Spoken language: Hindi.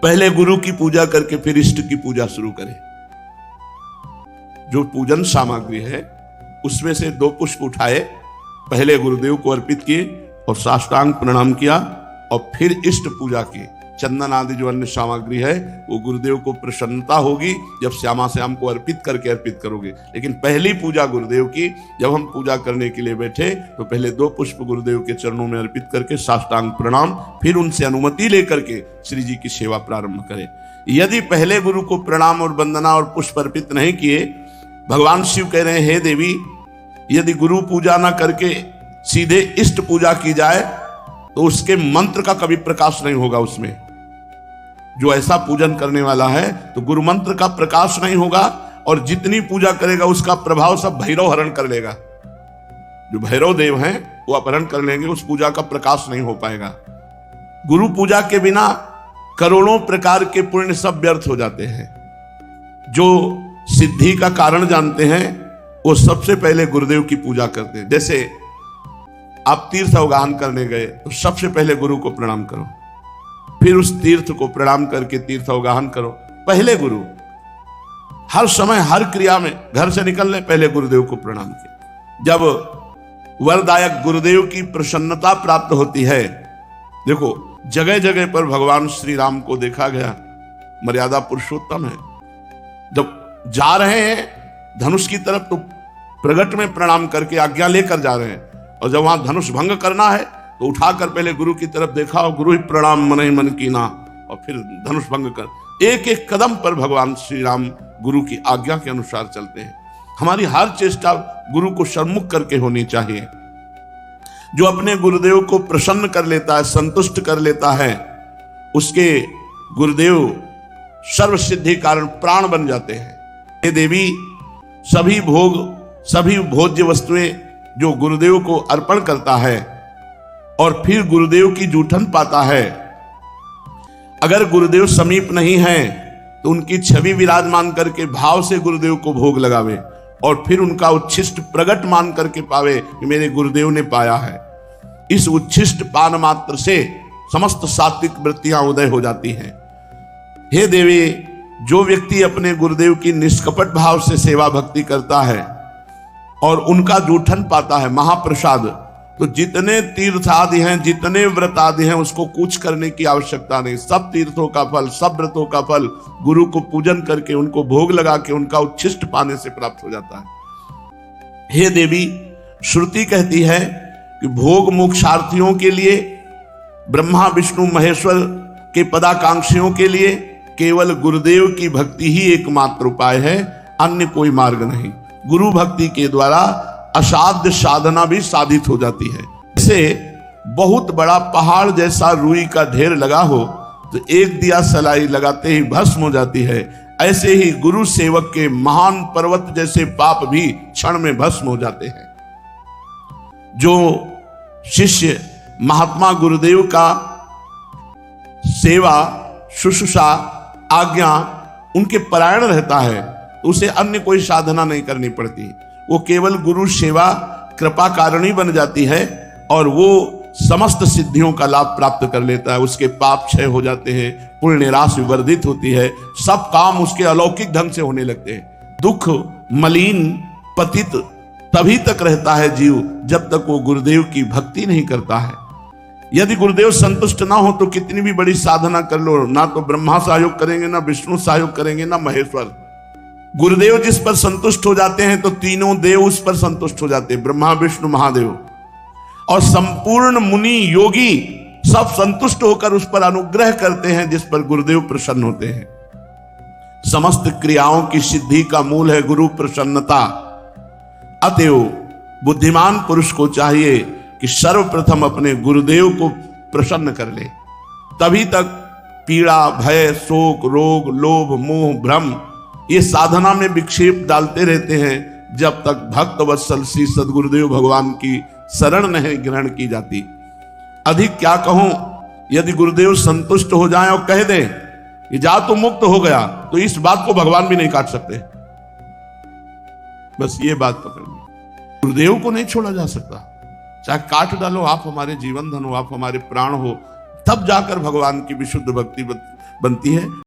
पहले गुरु की पूजा करके फिर इष्ट की पूजा शुरू करें। जो पूजन सामग्री है उसमें से 2 पुष्प उठाए, पहले गुरुदेव को अर्पित किए और साष्टांग प्रणाम किया और फिर इष्ट पूजा की। चंदन आदि जो अन्य सामग्री है वो गुरुदेव को प्रसन्नता होगी जब श्यामा श्याम को अर्पित करोगे। लेकिन पहली पूजा गुरुदेव की, जब हम पूजा करने के लिए बैठे तो पहले 2 पुष्प गुरुदेव के चरणों में अर्पित करके साष्टांग प्रणाम, फिर उनसे अनुमति लेकर के श्री जी की सेवा प्रारंभ करें। यदि पहले गुरु को प्रणाम और वंदना और पुष्प अर्पित नहीं किए, भगवान शिव कह रहे हैं हे देवी, यदि गुरु पूजा ना करके सीधे इष्ट पूजा की जाए तो उसके मंत्र का कभी प्रकाश नहीं होगा। उसमें जो ऐसा पूजन करने वाला है तो गुरु मंत्र का प्रकाश नहीं होगा और जितनी पूजा करेगा उसका प्रभाव सब भैरव हरण कर लेगा। जो भैरव देव हैं वो अपहरण कर लेंगे, उस पूजा का प्रकाश नहीं हो पाएगा। गुरु पूजा के बिना करोड़ों प्रकार के पुण्य सब व्यर्थ हो जाते हैं। जो सिद्धि का कारण जानते हैं वो सबसे पहले गुरुदेव की पूजा करते हैं। जैसे आप तीर्थ अवगाहन करने गए तो सबसे पहले गुरु को प्रणाम करो, फिर उस तीर्थ को प्रणाम करके तीर्थ अवगाहन करो। पहले गुरु, हर समय हर क्रिया में घर से निकलने पहले गुरुदेव को प्रणाम किया। जब वरदायक गुरुदेव की प्रसन्नता प्राप्त होती है, देखो जगह जगह पर भगवान श्री राम को देखा गया, मर्यादा पुरुषोत्तम है। जब जा रहे हैं धनुष की तरफ तो प्रगट में प्रणाम करके आज्ञा लेकर जा रहे हैं, और जब वहां धनुष भंग करना है तो उठाकर पहले गुरु की तरफ देखा और गुरु ही प्रणाम मन ही मन कीना, और फिर धनुष भंग कर एक एक कदम पर भगवान श्री राम गुरु की आज्ञा के अनुसार चलते हैं। हमारी हर चेष्टा गुरु को सम्मुख करके होनी चाहिए। जो अपने गुरुदेव को प्रसन्न कर लेता है, संतुष्ट कर लेता है, उसके गुरुदेव सर्व सिद्धि कारण प्राण बन जाते हैं। हे देवी, सभी भोग, सभी भोज्य वस्तुएं जो गुरुदेव को अर्पण करता है और फिर गुरुदेव की जूठन पाता है, अगर गुरुदेव समीप नहीं है तो उनकी छवि विराजमान करके भाव से गुरुदेव को भोग लगावे और फिर उनका उच्छिष्ट प्रगट मान करके पावे कि मेरे गुरुदेव ने पाया है। इस उच्छिष्ट पान मात्र से समस्त सात्विक वृत्तियां उदय हो जाती हैं। हे देवी, जो व्यक्ति अपने गुरुदेव की निष्कपट भाव से सेवा भक्ति करता है और उनका जूठन पाता है महाप्रसाद, तो जितने तीर्थ आदि हैं, जितने व्रत आदि हैं, उसको कुछ करने की आवश्यकता नहीं। सब तीर्थों का फल, सब व्रतों का फल गुरु को पूजन करके, उनको भोग लगा के, उनका उच्छिष्ट पाने से प्राप्त हो जाता है। हे देवी, श्रुति कहती है कि भोग मोक्षार्थियों के लिए, ब्रह्मा विष्णु महेश्वर के पदाकांक्षियों के लिए केवल गुरुदेव की भक्ति ही एकमात्र उपाय है, अन्य कोई मार्ग नहीं। गुरु भक्ति के द्वारा असाध्य साधना भी साधित हो जाती है। जैसे बहुत बड़ा पहाड़ जैसा रुई का ढेर लगा हो तो एक दिया सलाई लगाते ही भस्म हो जाती है, ऐसे ही गुरु सेवक के महान पर्वत जैसे पाप भी क्षण में भस्म हो जाते हैं। जो शिष्य महात्मा गुरुदेव का सेवा, शुश्रूषा, आज्ञा उनके परायण रहता है, उसे अन्य कोई साधना नहीं करनी पड़ती। वो केवल गुरु सेवा कृपा कारणी बन जाती है और वो समस्त सिद्धियों का लाभ प्राप्त कर लेता है। उसके पाप क्षय हो जाते हैं, पुण्य राशि वर्धित होती है, सब काम उसके अलौकिक ढंग से होने लगते हैं। दुख मलिन पतित तभी तक रहता है जीव जब तक वो गुरुदेव की भक्ति नहीं करता है। यदि गुरुदेव संतुष्ट ना हो तो कितनी भी बड़ी साधना कर लो, ना तो ब्रह्मा सहयोग करेंगे, ना विष्णु सहयोग करेंगे, ना महेश्वर। गुरुदेव जिस पर संतुष्ट हो जाते हैं तो तीनों देव उस पर संतुष्ट हो जाते हैं, ब्रह्मा विष्णु महादेव, और संपूर्ण मुनि योगी सब संतुष्ट होकर उस पर अनुग्रह करते हैं जिस पर गुरुदेव प्रसन्न होते हैं। समस्त क्रियाओं की सिद्धि का मूल है गुरु प्रसन्नता। अतएव बुद्धिमान पुरुष को चाहिए कि सर्वप्रथम अपने गुरुदेव को प्रसन्न कर ले, तभी तक पीड़ा, भय, शोक, रोग, लोभ, मोह, भ्रम ये साधना में विक्षेप डालते रहते हैं जब तक भक्त वत्सल श्री सद्गुरुदेव भगवान की शरण नहीं ग्रहण की जाती। अधिक क्या कहूं, यदि गुरुदेव संतुष्ट हो जाएं और कह दें कि जा तू मुक्त हो गया, तो इस बात को भगवान भी नहीं काट सकते। बस ये बात पकड़नी, गुरुदेव को नहीं छोड़ा जा सकता। चाहे काट डालो, आप हमारे जीवन धन हो, आप हमारे प्राण हो, तब जाकर भगवान की विशुद्ध भक्ति बनती है।